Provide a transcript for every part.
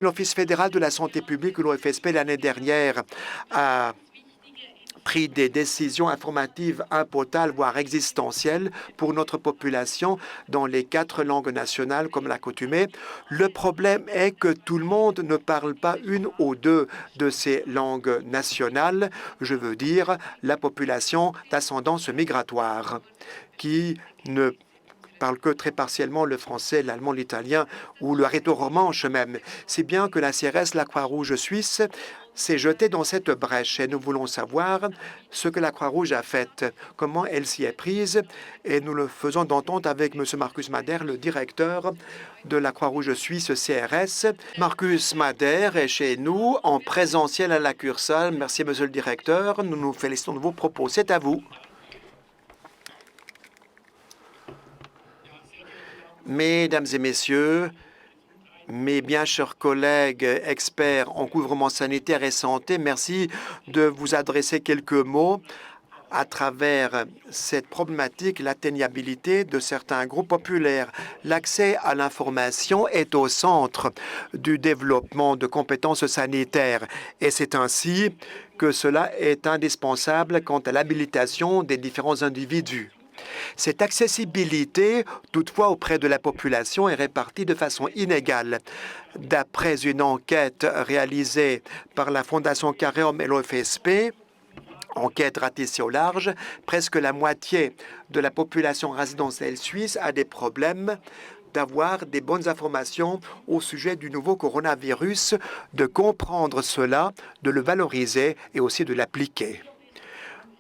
L'Office fédéral de la santé publique, ou l'OFSP, l'année dernière, a pris des décisions informatives impotales, voire existentielles, pour notre population dans les 4 langues nationales, comme l'accoutumée. Le problème est que tout le monde ne parle pas une ou deux de ces langues nationales, je veux dire la population d'ascendance migratoire, qui ne parle que très partiellement le français, l'allemand, l'italien ou le arrêto-romanche même. Si bien que la CRS, la Croix-Rouge suisse, s'est jetée dans cette brèche et nous voulons savoir ce que la Croix-Rouge a fait, comment elle s'y est prise, et nous le faisons d'entente avec M. Marcus Madère, le directeur de la Croix-Rouge suisse CRS. Marcus Madère est chez nous en présentiel à la Cursale. Merci, Monsieur le directeur. Nous nous félicitons de vos propos. C'est à vous. Mesdames et messieurs, mes bien chers collègues experts en couvrement sanitaire et santé, merci de vous adresser quelques mots à travers cette problématique, l'atteignabilité de certains groupes populaires. L'accès à l'information est au centre du développement de compétences sanitaires et c'est ainsi que cela est indispensable quant à l'habilitation des différents individus. Cette accessibilité, toutefois, auprès de la population est répartie de façon inégale. D'après une enquête réalisée par la Fondation Carreum et l'OFSP, enquête ratissée au large, presque la moitié de la population résidentielle suisse a des problèmes d'avoir des bonnes informations au sujet du nouveau coronavirus, de comprendre cela, de le valoriser et aussi de l'appliquer.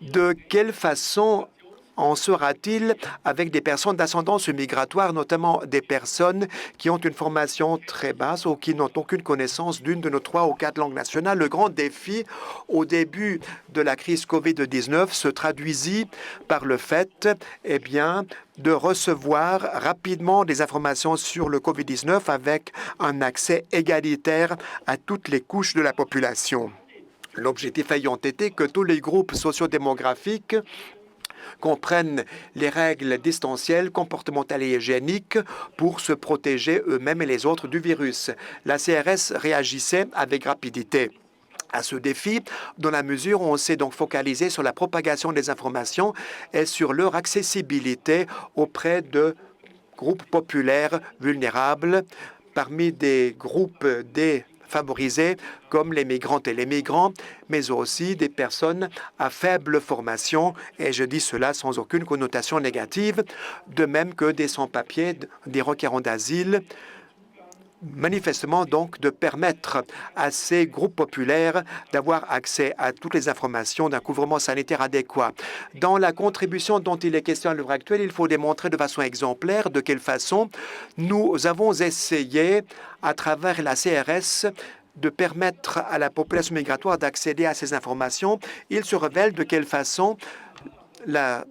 De quelle façon en sera-t-il avec des personnes d'ascendance migratoire, notamment des personnes qui ont une formation très basse ou qui n'ont aucune connaissance d'une de nos 3 ou 4 langues nationales? Le grand défi au début de la crise COVID-19 se traduisit par le fait de recevoir rapidement des informations sur le COVID-19 avec un accès égalitaire à toutes les couches de la population. L'objectif ayant été que tous les groupes sociodémographiques comprennent les règles distancielles, comportementales et hygiéniques pour se protéger eux-mêmes et les autres du virus. La CRS réagissait avec rapidité à ce défi, dans la mesure où on s'est donc focalisé sur la propagation des informations et sur leur accessibilité auprès de groupes populaires vulnérables, parmi des groupes défavorisés comme les migrantes et les migrants, mais aussi des personnes à faible formation, et je dis cela sans aucune connotation négative, de même que des sans-papiers, des requérants d'asile, manifestement donc de permettre à ces groupes populaires d'avoir accès à toutes les informations d'un couvrement sanitaire adéquat. Dans la contribution dont il est question à l'heure actuelle, il faut démontrer de façon exemplaire de quelle façon nous avons essayé, à travers la CRS, de permettre à la population migratoire d'accéder à ces informations. Il se révèle de quelle façon la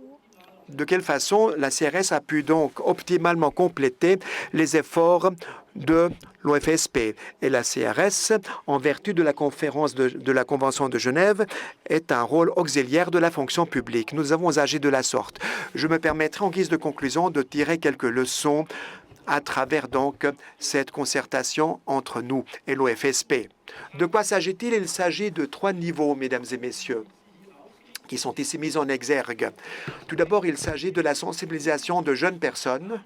CRS a pu donc optimalement compléter les efforts de l'OFSP. Et la CRS, en vertu de la conférence de la Convention de Genève, est un rôle auxiliaire de la fonction publique. Nous avons agi de la sorte. Je me permettrai en guise de conclusion de tirer quelques leçons à travers donc cette concertation entre nous et l'OFSP. De quoi s'agit-il? Il s'agit de 3 niveaux, mesdames et messieurs, qui sont ici mis en exergue. Tout d'abord, il s'agit de la sensibilisation de jeunes personnes.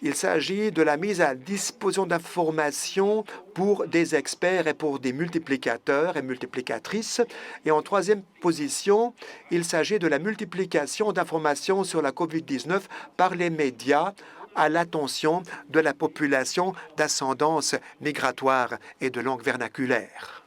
Il s'agit de la mise à disposition d'informations pour des experts et pour des multiplicateurs et multiplicatrices. Et en 3e position, il s'agit de la multiplication d'informations sur la COVID-19 par les médias à l'attention de la population d'ascendance migratoire et de langue vernaculaire.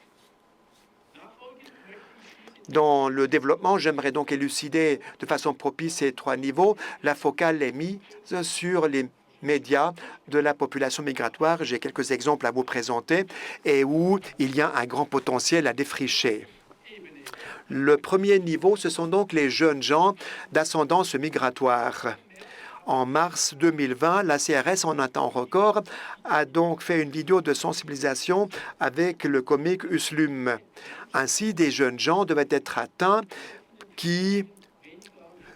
Dans le développement, j'aimerais donc élucider de façon propice ces 3 niveaux. La focale est mise sur les médias de la population migratoire. J'ai quelques exemples à vous présenter et où il y a un grand potentiel à défricher. Le premier niveau, ce sont donc les jeunes gens d'ascendance migratoire. En mars 2020, la CRS, en un temps record, a donc fait une vidéo de sensibilisation avec le comique Uslum. Ainsi, des jeunes gens devaient être atteints qui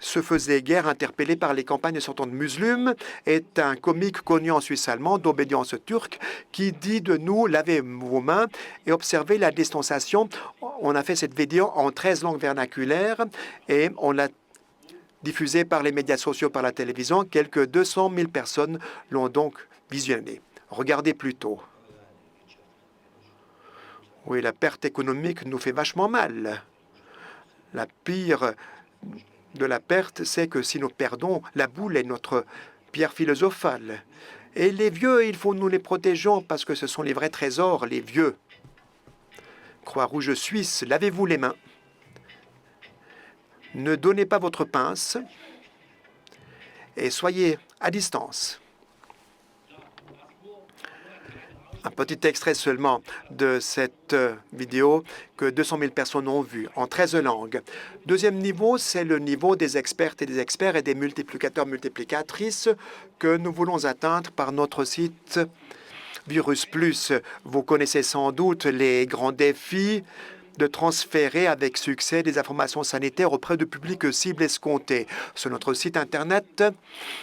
se faisait guère interpellé par les campagnes sortantes. Muslim est un comique connu en Suisse allemande d'obédience turque qui dit de nous lavez vos mains et observez la distanciation. On a fait cette vidéo en 13 langues vernaculaires et on l'a diffusée par les médias sociaux, par la télévision. Quelques 200 000 personnes l'ont donc visionnée. Regardez plutôt. Oui, la perte économique nous fait vachement mal. La pire de la perte, c'est que si nous perdons, la boule est notre pierre philosophale. Et les vieux, il faut nous les protéger parce que ce sont les vrais trésors, les vieux. Croix-Rouge suisse, lavez-vous les mains. Ne donnez pas votre pince et soyez à distance. Un petit extrait seulement de cette vidéo que 200 000 personnes ont vue en 13 langues. Deuxième niveau, c'est le niveau des expertes et des experts et des multiplicateurs multiplicatrices que nous voulons atteindre par notre site Virus Plus. Vous connaissez sans doute les grands défis de transférer avec succès des informations sanitaires auprès de publics cibles escomptés. Sur notre site Internet,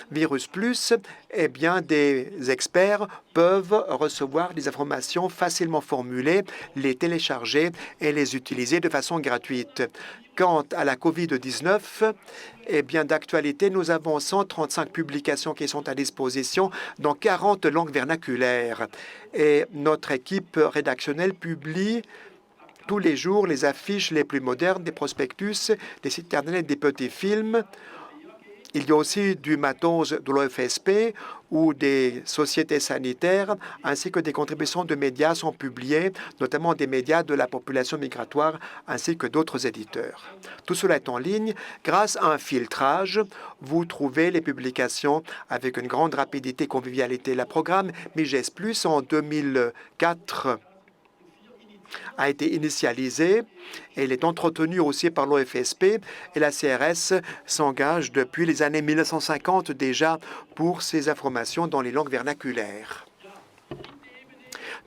Virus Plus, eh bien, des experts peuvent recevoir des informations facilement formulées, les télécharger et les utiliser de façon gratuite. Quant à la COVID-19, eh bien, d'actualité, nous avons 135 publications qui sont à disposition dans 40 langues vernaculaires. Et notre équipe rédactionnelle publie tous les jours les affiches les plus modernes, des prospectus, des sites internet, des petits films. Il y a aussi du matos de l'OFSP ou des sociétés sanitaires, ainsi que des contributions de médias sont publiées, notamment des médias de la population migratoire, ainsi que d'autres éditeurs. Tout cela est en ligne. Grâce à un filtrage, vous trouvez les publications avec une grande rapidité et convivialité. Le programme Miges Plus en 2004 a été initialisé et il est entretenu aussi par l'OFSP et la CRS s'engage depuis les années 1950 déjà pour ces informations dans les langues vernaculaires.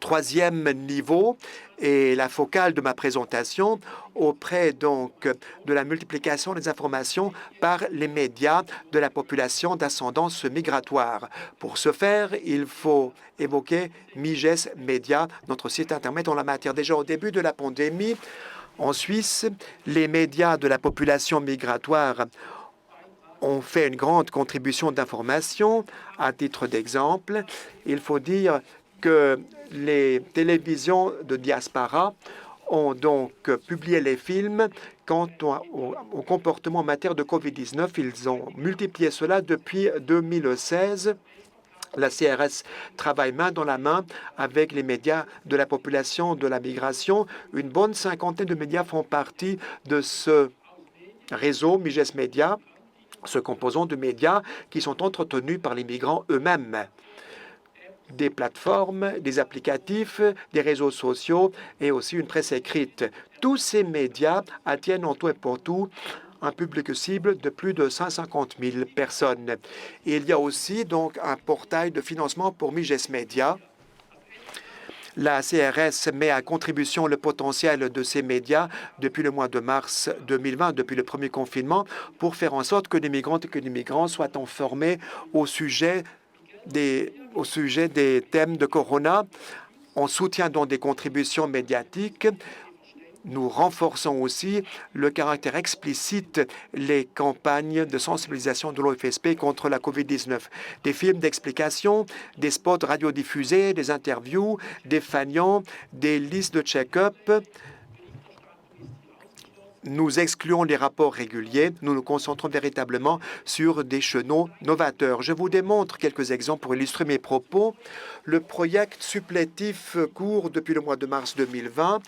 Troisième niveau est la focale de ma présentation auprès donc de la multiplication des informations par les médias de la population d'ascendance migratoire. Pour ce faire, il faut évoquer Miges Média, notre site Internet en la matière. Déjà au début de la pandémie, en Suisse, les médias de la population migratoire ont fait une grande contribution d'information. À titre d'exemple, il faut dire que les télévisions de diaspora ont donc publié les films quant au comportement en matière de COVID-19. Ils ont multiplié cela depuis 2016. La CRS travaille main dans la main avec les médias de la population de la migration. Une bonne cinquantaine de médias font partie de ce réseau Miges Média, ce composant de médias qui sont entretenus par les migrants eux-mêmes. Des plateformes, des applicatifs, des réseaux sociaux et aussi une presse écrite. Tous ces médias attiennent en tout et pour tout un public cible de plus de 150 000 personnes. Et il y a aussi donc un portail de financement pour Miges Média. La CRS met à contribution le potentiel de ces médias depuis le mois de mars 2020, depuis le premier confinement, pour faire en sorte que les migrantes et que les migrants soient informés au sujet des thèmes de Corona. On soutient donc des contributions médiatiques. Nous renforçons aussi le caractère explicite les campagnes de sensibilisation de l'OFSP contre la COVID-19. Des films d'explication, des spots radiodiffusés, des interviews, des fanions, des listes de check-up. Nous excluons les rapports réguliers. Nous nous concentrons véritablement sur des chenaux novateurs. Je vous démontre quelques exemples pour illustrer mes propos. Le projet supplétif court depuis le mois de mars 2020.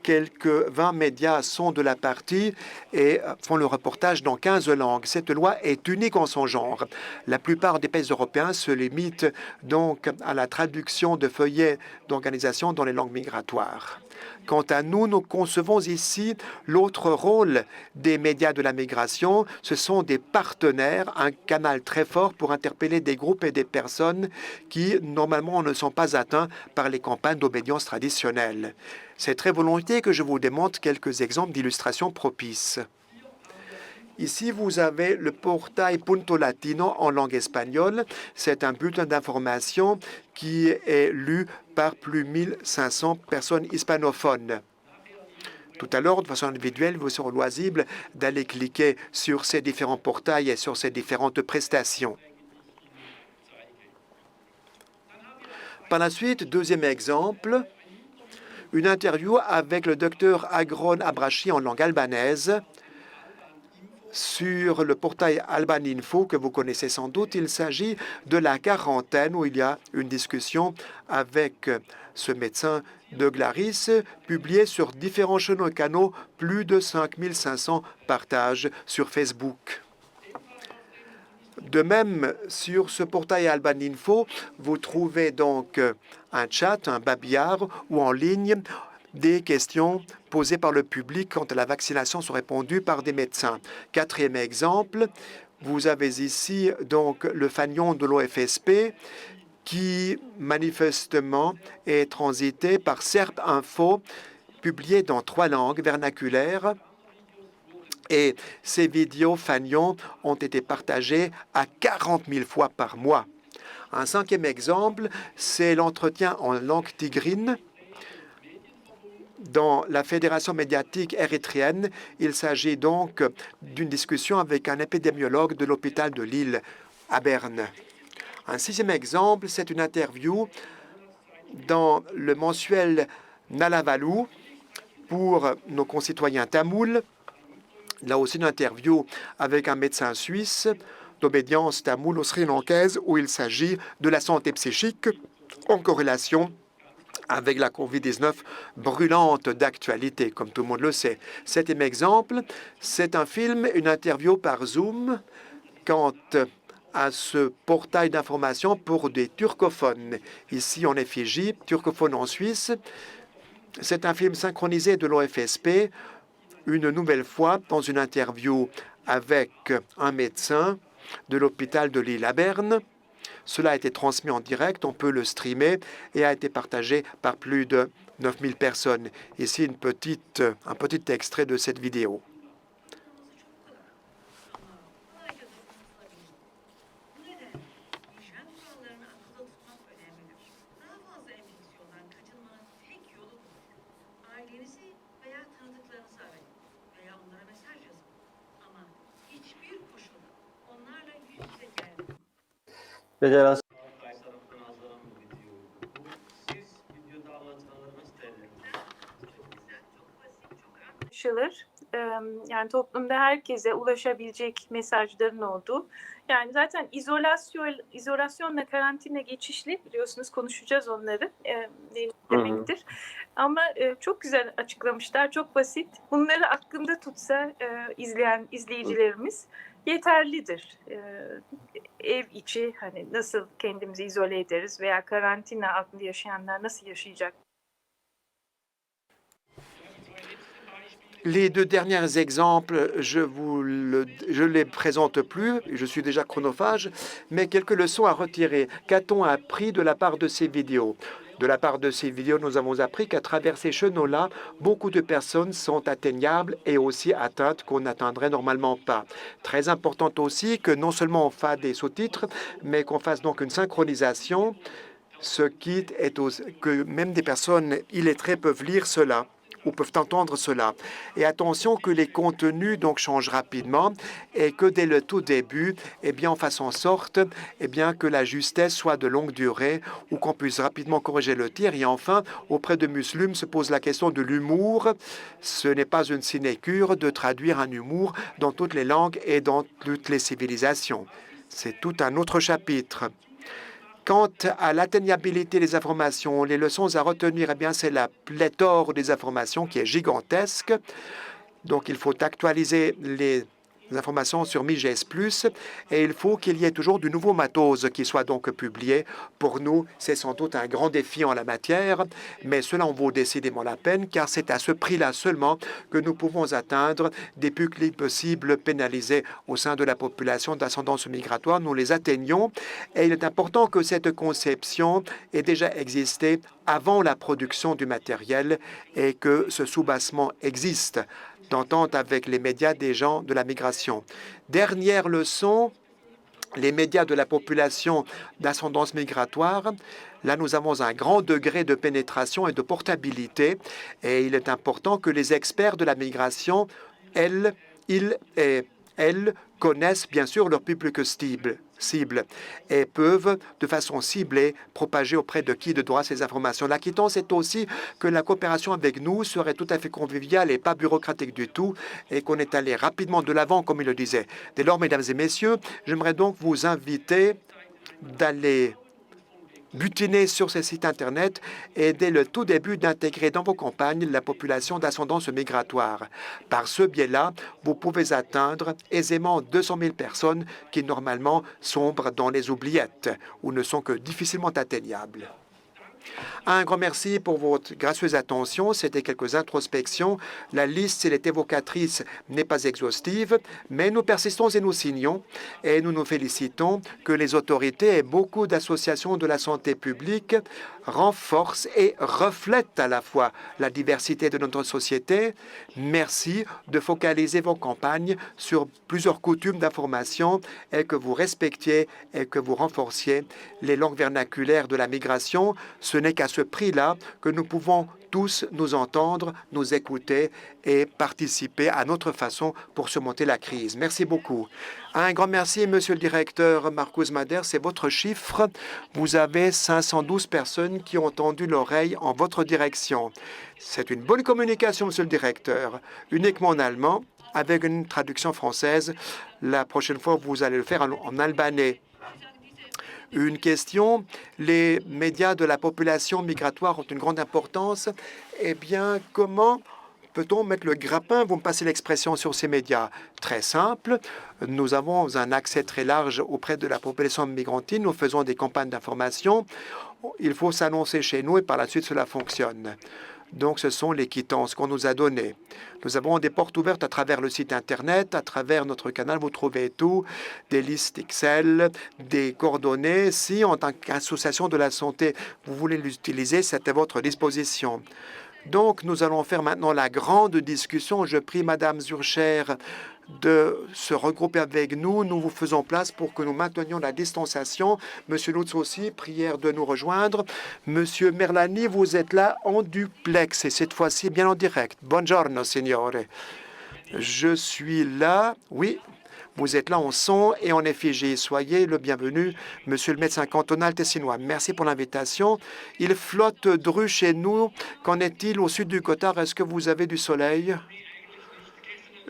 Quelques 20 médias sont de la partie et font le reportage dans 15 langues. Cette loi est unique en son genre. La plupart des pays européens se limitent donc à la traduction de feuillets d'organisation dans les langues migratoires. Quant à nous, nous concevons ici l'autre rôle des médias de la migration. Ce sont des partenaires, un canal très fort pour interpeller des groupes et des personnes qui, normalement, ne sont pas atteints par les campagnes d'obédience traditionnelles. C'est très volontiers que je vous démontre quelques exemples d'illustrations propices. Ici, vous avez le portail Punto Latino en langue espagnole. C'est un bulletin d'information qui est lu par plus de 1500 personnes hispanophones. Tout à l'heure, de façon individuelle, vous serez loisible d'aller cliquer sur ces différents portails et sur ces différentes prestations. Par la suite, deuxième exemple, une interview avec le docteur Agron Abrachi en langue albanaise sur le portail Alban Info que vous connaissez sans doute. Il s'agit de la quarantaine où il y a une discussion avec ce médecin de Glaris, publié sur différents chaînes et canaux, plus de 5500 partages sur Facebook. De même, sur ce portail Alban Info, vous trouvez donc un chat, un babillard ou en ligne des questions posées par le public quant à la vaccination sont répondues par des médecins. Quatrième exemple, vous avez ici donc le fanion de l'OFSP qui manifestement est transité par Serp Info, publié dans 3 langues vernaculaires. Et ces vidéos fanions ont été partagées à 40 000 fois par mois. Un cinquième exemple, c'est l'entretien en langue tigrine dans la Fédération médiatique érythréenne. Il s'agit donc d'une discussion avec un épidémiologue de l'hôpital de Lille à Berne. Un sixième exemple, c'est une interview dans le mensuel Nalavalu pour nos concitoyens tamouls. Là aussi, une interview avec un médecin suisse d'obédience tamoulo-sri-lankaise où il s'agit de la santé psychique en corrélation avec la COVID-19 brûlante d'actualité, comme tout le monde le sait. Septième exemple, c'est un film, une interview par Zoom quant à ce portail d'information pour des turcophones. Ici en effigie, turcophones en Suisse. C'est un film synchronisé de l'OFSP, une nouvelle fois dans une interview avec un médecin de l'hôpital de Lille à Berne. Cela a été transmis en direct, on peut le streamer et a été partagé par plus de 9000 personnes. Ici, un petit extrait de cette vidéo. Yani toplumda herkese ulaşabilecek mesajların olduğu. Yani zaten izolasyonla karantina geçişli biliyorsunuz konuşacağız onları ne demektir. Ama çok güzel açıklamışlar, çok basit. Bunları aklında tutsa izleyen izleyicilerimiz yeterlidir. Ev içi hani nasıl kendimizi izole ederiz veya karantina altında yaşayanlar nasıl yaşayacak? Les deux derniers exemples, je les présente plus, je suis déjà chronophage, mais quelques leçons à retirer. Qu'a-t-on appris de la part de ces vidéos? De la part de ces vidéos, nous avons appris qu'à travers ces chenaux-là, beaucoup de personnes sont atteignables et aussi atteintes qu'on n'atteindrait normalement pas. Très important aussi que non seulement on fasse des sous-titres, mais qu'on fasse donc une synchronisation, ce qui est que même des personnes illettrées peuvent lire cela ou peuvent entendre cela. Et attention que les contenus donc changent rapidement et que dès le tout début, eh bien, on fasse en sorte eh bien, que la justesse soit de longue durée ou qu'on puisse rapidement corriger le tir. Et enfin, auprès de Muslim se pose la question de l'humour. Ce n'est pas une sinécure de traduire un humour dans toutes les langues et dans toutes les civilisations. C'est tout un autre chapitre. Quant à l'atteignabilité des informations, les leçons à retenir, eh bien, c'est la pléthore des informations qui est gigantesque. Donc, il faut actualiser les informations sur MIGES+, et il faut qu'il y ait toujours du nouveau matos qui soit donc publié. Pour nous, c'est sans doute un grand défi en la matière, mais cela en vaut décidément la peine, car c'est à ce prix-là seulement que nous pouvons atteindre des publics possibles pénalisés au sein de la population d'ascendance migratoire. Nous les atteignons, et il est important que cette conception ait déjà existé avant la production du matériel et que ce soubassement existe d'entente avec les médias des gens de la migration. Dernière leçon, les médias de la population d'ascendance migratoire. Là, nous avons un grand degré de pénétration et de portabilité et il est important que les experts de la migration, ils et elles connaissent bien sûr leur public cible et peuvent de façon ciblée propager auprès de qui de droit ces informations. La quittance est aussi que la coopération avec nous serait tout à fait conviviale et pas bureaucratique du tout et qu'on est allé rapidement de l'avant, comme il le disait. Dès lors, mesdames et messieurs, j'aimerais donc vous inviter d'aller butiner sur ces sites Internet et dès le tout début d'intégrer dans vos campagnes la population d'ascendance migratoire. Par ce biais-là, vous pouvez atteindre aisément 200 000 personnes qui normalement sombrent dans les oubliettes ou ne sont que difficilement atteignables. Un grand merci pour votre gracieuse attention. C'était quelques introspections. La liste, si elle est évocatrice, n'est pas exhaustive, mais nous persistons et nous signons et nous nous félicitons que les autorités et beaucoup d'associations de la santé publique renforcent et reflètent à la fois la diversité de notre société. Merci de focaliser vos campagnes sur plusieurs coutumes d'information et que vous respectiez et que vous renforciez les langues vernaculaires de la migration. Ce n'est qu'à ce prix-là que nous pouvons tous nous entendre, nous écouter et participer à notre façon pour surmonter la crise. Merci beaucoup. Un grand merci, Monsieur le Directeur Marcus Mader. C'est votre chiffre. Vous avez 512 personnes qui ont tendu l'oreille en votre direction. C'est une bonne communication, Monsieur le Directeur, uniquement en allemand, avec une traduction française. La prochaine fois, vous allez le faire en albanais. Une question, les médias de la population migratoire ont une grande importance. Eh bien, comment peut-on mettre le grappin, vous me passez l'expression, sur ces médias? Très simple, nous avons un accès très large auprès de la population migrantine, nous faisons des campagnes d'information, il faut s'annoncer chez nous et par la suite cela fonctionne. Donc, ce sont les quittances qu'on nous a données. Nous avons des portes ouvertes à travers le site Internet, à travers notre canal. Vous trouvez tout, des listes Excel, des coordonnées. Si, en tant qu'association de la santé, vous voulez l'utiliser, c'est à votre disposition. Donc, nous allons faire maintenant la grande discussion. Je prie Madame Zurcher de se regrouper avec nous. Nous vous faisons place pour que nous maintenions la distanciation. Monsieur Lutz aussi, prière de nous rejoindre. Monsieur Merlani, vous êtes là en duplex et cette fois-ci bien en direct. Buongiorno, signore. Je suis là. Oui, vous êtes là en son et en effigie. Soyez le bienvenu, monsieur le médecin cantonal tessinois. Merci pour l'invitation. Il flotte dru chez nous. Qu'en est-il au sud du Cotard? Est-ce que vous avez du soleil?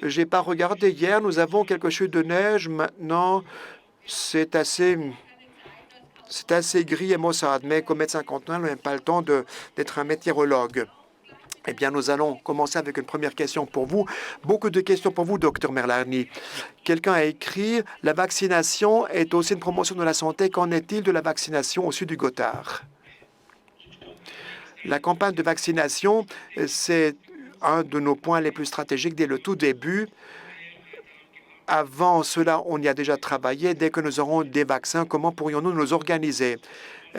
J'ai pas regardé hier. Nous avons quelques chutes de neige. Maintenant, c'est assez gris et maussade. Mais comme médecin cantonal, on n'a pas le temps d'être un météorologue. Eh bien, nous allons commencer avec une première question pour vous. Beaucoup de questions pour vous, docteur Merlani. Quelqu'un a écrit « La vaccination est aussi une promotion de la santé. Qu'en est-il de la vaccination au sud du Gothard ?» La campagne de vaccination, c'est un de nos points les plus stratégiques dès le tout début. Avant cela, on y a déjà travaillé. Dès que nous aurons des vaccins, comment pourrions-nous nous organiser?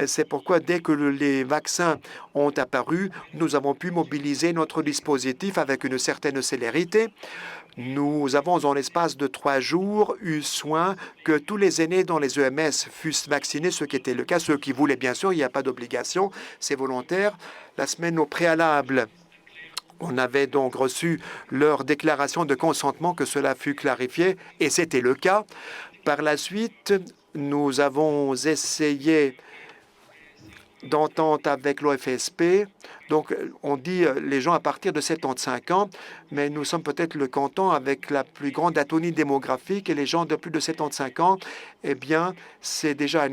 C'est pourquoi, dès que les vaccins ont apparu, nous avons pu mobiliser notre dispositif avec une certaine célérité. Nous avons, en l'espace de 3 jours, eu soin que tous les aînés dans les EMS fussent vaccinés, ce qui était le cas. Ceux qui voulaient, bien sûr, il n'y a pas d'obligation, c'est volontaire. La semaine au préalable, on avait donc reçu leur déclaration de consentement, que cela fut clarifié, et c'était le cas. Par la suite, nous avons essayé d'entente avec l'OFSP. Donc, on dit les gens à partir de 75 ans, mais nous sommes peut-être le canton avec la plus grande atonie démographique et les gens de plus de 75 ans, eh bien, c'est déjà un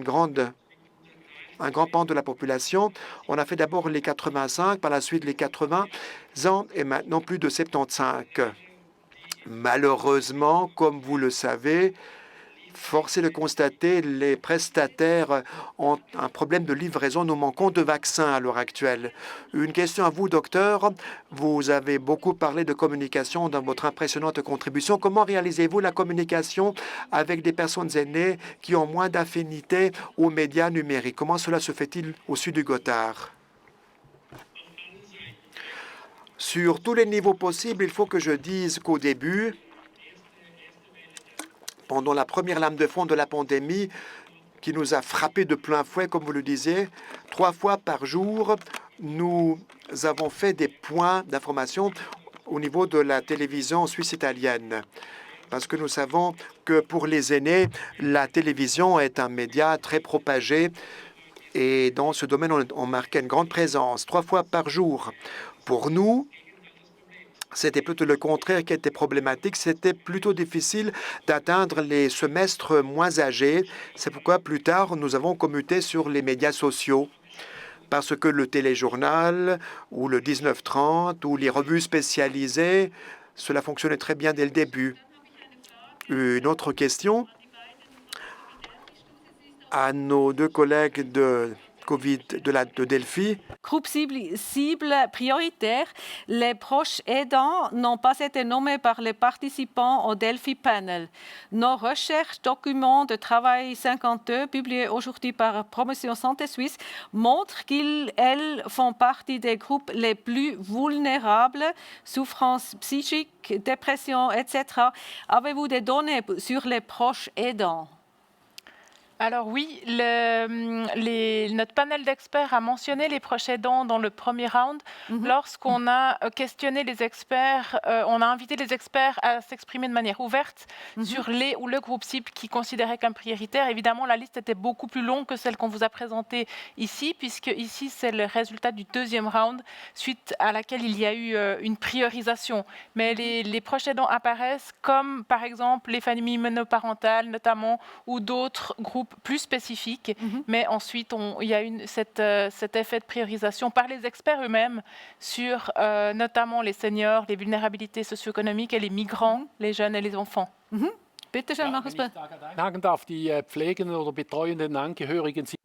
grand pan de la population. On a fait d'abord les 85, par la suite les 80 ans et maintenant plus de 75. Malheureusement, comme vous le savez, force est de constater, les prestataires ont un problème de livraison. Nous manquons de vaccins à l'heure actuelle. Une question à vous, docteur. Vous avez beaucoup parlé de communication dans votre impressionnante contribution. Comment réalisez-vous la communication avec des personnes aînées qui ont moins d'affinité aux médias numériques? Comment cela se fait-il au sud du Gothard? Sur tous les niveaux possibles, il faut que je dise qu'au début, pendant la première lame de fond de la pandémie, qui nous a frappé de plein fouet, comme vous le disiez, 3 fois par jour, nous avons fait des points d'information au niveau de la télévision suisse italienne. Parce que nous savons que pour les aînés, la télévision est un média très propagé et dans ce domaine, on marquait une grande présence 3 fois par jour. Pour nous, c'était plutôt le contraire qui était problématique. C'était plutôt difficile d'atteindre les semestres moins âgés. C'est pourquoi plus tard, nous avons commuté sur les médias sociaux. Parce que le téléjournal ou le 1930 ou les revues spécialisées, cela fonctionnait très bien dès le début. Une autre question à nos 2 collègues de Covid de Delphi. Groupe cible prioritaire, les proches aidants n'ont pas été nommés par les participants au Delphi Panel. Nos recherches, documents de travail 52 publiés aujourd'hui par Promotion Santé Suisse montrent qu'elles font partie des groupes les plus vulnérables, souffrance psychique, dépression, etc. Avez-vous des données sur les proches aidants? Alors oui, notre panel d'experts a mentionné les proches aidants dans le premier round. Lorsqu'on a questionné les experts, on a invité les experts à s'exprimer de manière ouverte sur les ou le groupe cible qu'ils considéraient comme prioritaire. Évidemment, la liste était beaucoup plus longue que celle qu'on vous a présentée ici, puisque ici, c'est le résultat du deuxième round, suite à laquelle il y a eu une priorisation. Mais les proches aidants apparaissent comme, par exemple, les familles monoparentales, notamment, ou d'autres groupes plus spécifiques, mais ensuite il y a cet effet de priorisation par les experts eux-mêmes sur notamment les seniors, les vulnérabilités socio-économiques et les migrants, les jeunes et les enfants. Bitte schön, Markus.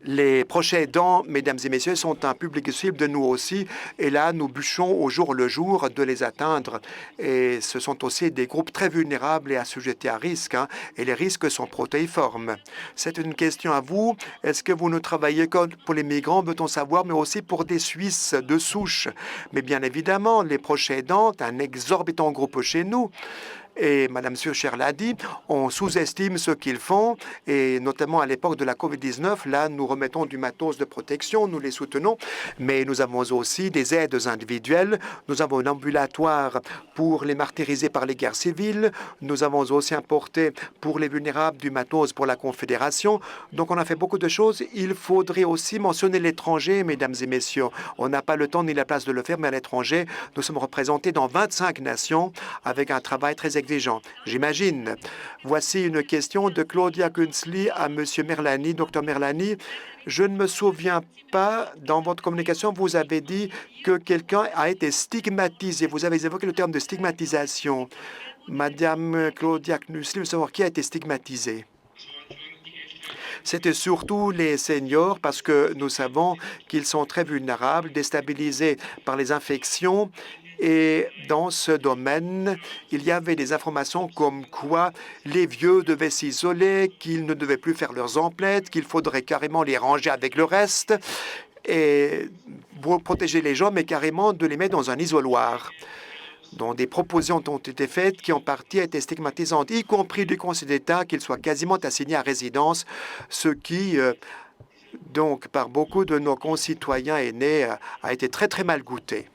Les proches aidants, mesdames et messieurs, sont un public cible de nous aussi. Et là, nous bûchons au jour le jour de les atteindre. Et ce sont aussi des groupes très vulnérables et assujettis à risque. Et les risques sont protéiformes. C'est une question à vous. Est-ce que vous ne travaillez que pour les migrants, veut-on savoir, mais aussi pour des Suisses de souche? Mais bien évidemment, les proches aidants, un exorbitant groupe chez nous. Et Mme Surcher l'a dit, on sous-estime ce qu'ils font, et notamment à l'époque de la COVID-19, là, nous remettons du matos de protection, nous les soutenons, mais nous avons aussi des aides individuelles, nous avons un ambulatoire pour les martyrisés par les guerres civiles, nous avons aussi importé pour les vulnérables du matos pour la Confédération, donc on a fait beaucoup de choses. Il faudrait aussi mentionner l'étranger, mesdames et messieurs. On n'a pas le temps ni la place de le faire, mais à l'étranger, nous sommes représentés dans 25 nations avec un travail très exigeant, j'imagine. Voici une question de Claudia Künzli à M. Merlani. Docteur Merlani, je ne me souviens pas, dans votre communication, vous avez dit que quelqu'un a été stigmatisé. Vous avez évoqué le terme de stigmatisation. Madame Claudia Künzli veut savoir qui a été stigmatisé. C'était surtout les seniors parce que nous savons qu'ils sont très vulnérables, déstabilisés par les infections. Et dans ce domaine, il y avait des informations comme quoi les vieux devaient s'isoler, qu'ils ne devaient plus faire leurs emplettes, qu'il faudrait carrément les ranger avec le reste et pour protéger les gens, mais carrément de les mettre dans un isoloir. Donc des propositions ont été faites qui en partie étaient stigmatisantes, y compris du Conseil d'État qu'ils soient quasiment assignés à résidence, ce qui, donc, par beaucoup de nos concitoyens aînés, a été très, très mal goûté.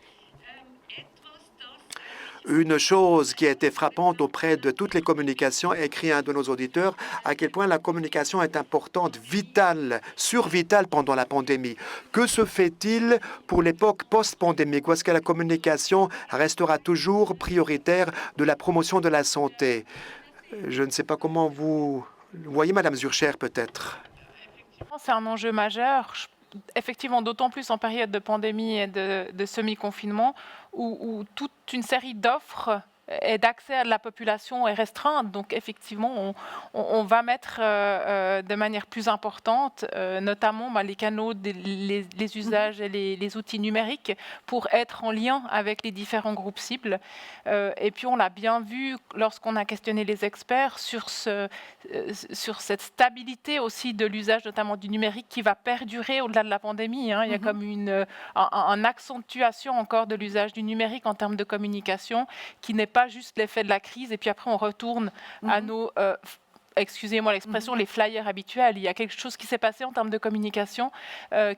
Une chose qui a été frappante auprès de toutes les communications, écrit un de nos auditeurs, à quel point la communication est importante, vitale, survitale pendant la pandémie. Que se fait-il pour l'époque post-pandémique? Ou est-ce que la communication restera toujours prioritaire de la promotion de la santé? Je ne sais pas comment vous voyez, Madame Zurcher, peut-être. C'est un enjeu majeur. Effectivement, d'autant plus en période de pandémie et de semi-confinement, où toute une série d'offres d'accès à la population est restreinte. Donc effectivement, on va mettre de manière plus importante, notamment les canaux, les usages et les outils numériques pour être en lien avec les différents groupes cibles. Et puis on l'a bien vu lorsqu'on a questionné les experts sur cette stabilité aussi de l'usage notamment du numérique qui va perdurer au-delà de la pandémie. Il y a comme une accentuation encore de l'usage du numérique en termes de communication qui n'est pas juste l'effet de la crise et puis après on retourne à nos excusez-moi l'expression, les flyers habituels. Il y a quelque chose qui s'est passé en termes de communication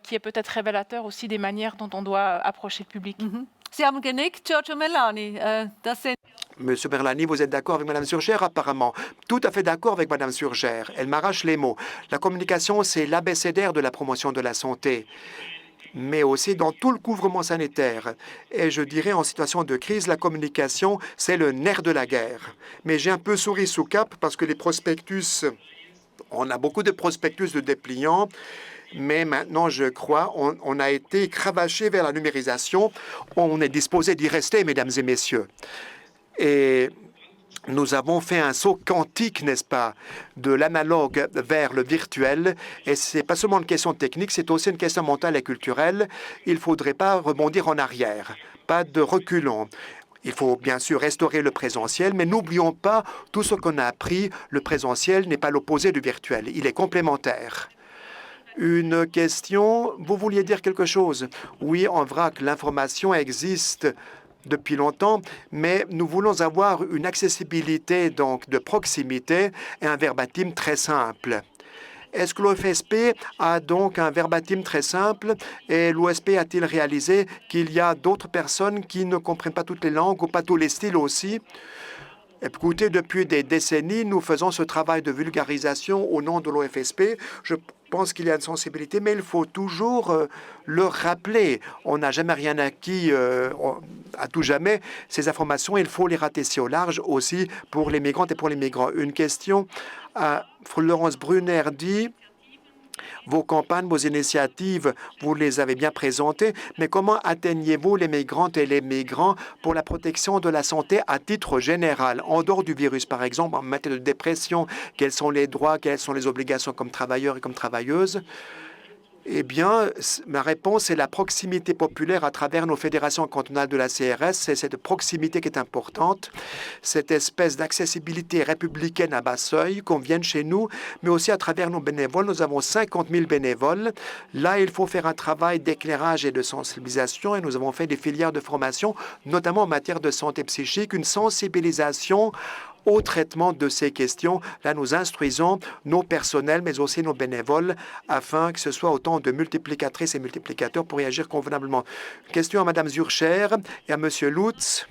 qui est peut-être révélateur aussi des manières dont on doit approcher le public. Sie haben genickt, Giorgio Meloni. Monsieur Berlani, vous êtes d'accord avec Mme Surcher, apparemment. Tout à fait d'accord avec Mme Surcher. Elle m'arrache les mots. La communication, c'est l'abécédaire de la promotion de la santé, mais aussi dans tout le couvrement sanitaire. Et je dirais, en situation de crise, la communication, c'est le nerf de la guerre. Mais j'ai un peu souri sous cap parce que les prospectus, on a beaucoup de prospectus de dépliants, mais maintenant, je crois, on a été cravaché vers la numérisation. On est disposé d'y rester, mesdames et messieurs. Et nous avons fait un saut quantique, n'est-ce pas, de l'analogue vers le virtuel. Et ce n'est pas seulement une question technique, c'est aussi une question mentale et culturelle. Il ne faudrait pas rebondir en arrière, pas de reculons. Il faut bien sûr restaurer le présentiel, mais n'oublions pas tout ce qu'on a appris. Le présentiel n'est pas l'opposé du virtuel, il est complémentaire. Une question, vous vouliez dire quelque chose? Oui, en vrac, l'information existe depuis longtemps, mais nous voulons avoir une accessibilité donc de proximité et un verbatim très simple. Est-ce que l'OFSP a donc un verbatim très simple et l'OSP a-t-il réalisé qu'il y a d'autres personnes qui ne comprennent pas toutes les langues ou pas tous les styles aussi? Écoutez, depuis des décennies, nous faisons ce travail de vulgarisation au nom de l'OFSP. Je pense qu'il y a une sensibilité, mais il faut toujours le rappeler. On n'a jamais rien acquis à tout jamais. Ces informations, il faut les ratisser au large aussi pour les migrantes et pour les migrants. Une question à Florence Brunner dit: vos campagnes, vos initiatives, vous les avez bien présentées, mais comment atteignez-vous les migrantes et les migrants pour la protection de la santé à titre général, en dehors du virus, par exemple, en matière de dépression? Quels sont les droits, quelles sont les obligations comme travailleurs et comme travailleuses? Eh bien, ma réponse est la proximité populaire à travers nos fédérations cantonales de la CRS. C'est cette proximité qui est importante, cette espèce d'accessibilité républicaine à bas seuil qu'on vienne chez nous, mais aussi à travers nos bénévoles. Nous avons 50 000 bénévoles. Là, il faut faire un travail d'éclairage et de sensibilisation et nous avons fait des filières de formation, notamment en matière de santé psychique, une sensibilisation au traitement de ces questions. Là, nous instruisons nos personnels, mais aussi nos bénévoles, afin que ce soit autant de multiplicatrices et multiplicateurs pour y agir convenablement. Question à Mme Zurcher et à M. Lutz.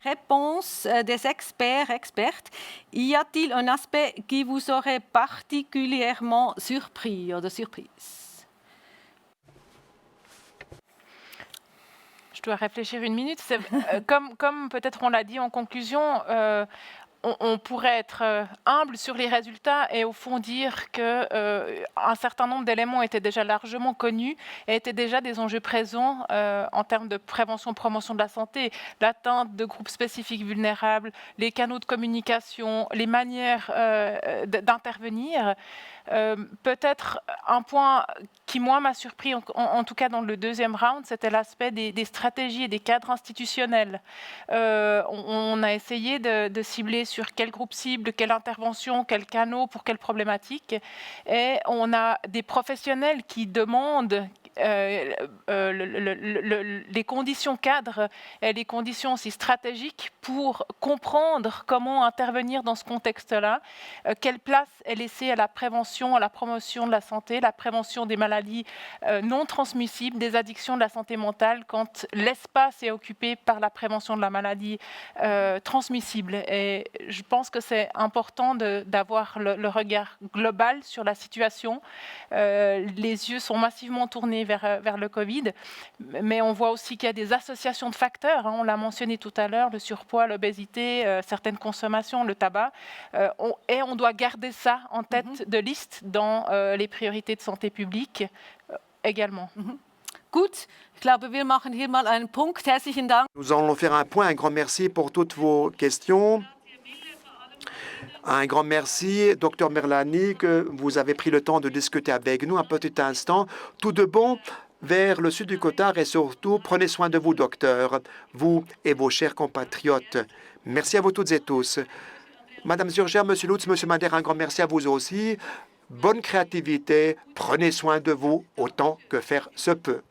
Réponse des expertes. Y a-t-il un aspect qui vous aurait particulièrement surpris ou de surprise? Je dois réfléchir une minute. Comme peut-être on l'a dit en conclusion, on pourrait être humble sur les résultats et au fond dire qu'un certain nombre d'éléments étaient déjà largement connus et étaient déjà des enjeux présents en termes de prévention, promotion de la santé, l'atteinte de groupes spécifiques vulnérables, les canaux de communication, les manières d'intervenir. Peut-être un point qui, moi, m'a surpris, en tout cas dans le deuxième round, c'était l'aspect des stratégies et des cadres institutionnels. On a essayé de cibler sur quel groupe cible, quelle intervention, quels canaux, pour quelle problématique. Et on a des professionnels qui demandent les conditions cadres et les conditions aussi stratégiques pour comprendre comment intervenir dans ce contexte-là, quelle place est laissée à la prévention, à la promotion de la santé, la prévention des maladies non transmissibles, des addictions, de la santé mentale, quand l'espace est occupé par la prévention de la maladie transmissible. Et je pense que c'est important d'avoir le regard global sur la situation. Les yeux sont massivement tournés vers le Covid, mais on voit aussi qu'il y a des associations de facteurs, on l'a mentionné tout à l'heure, le surpoids, l'obésité, certaines consommations, le tabac, et on doit garder ça en tête de liste dans les priorités de santé publique également. Gut, ich glaube, wir machen hier mal einen Punkt. Herzlichen Dank. Nous allons faire un point. Un grand merci pour toutes vos questions. Un grand merci, Dr Merlani, que vous avez pris le temps de discuter avec nous un petit instant. Tout de bon vers le sud du Qatar et surtout, prenez soin de vous, docteur, vous et vos chers compatriotes. Merci à vous toutes et tous. Madame Zurger, Monsieur Lutz, Monsieur Madère, un grand merci à vous aussi. Bonne créativité, prenez soin de vous autant que faire se peut.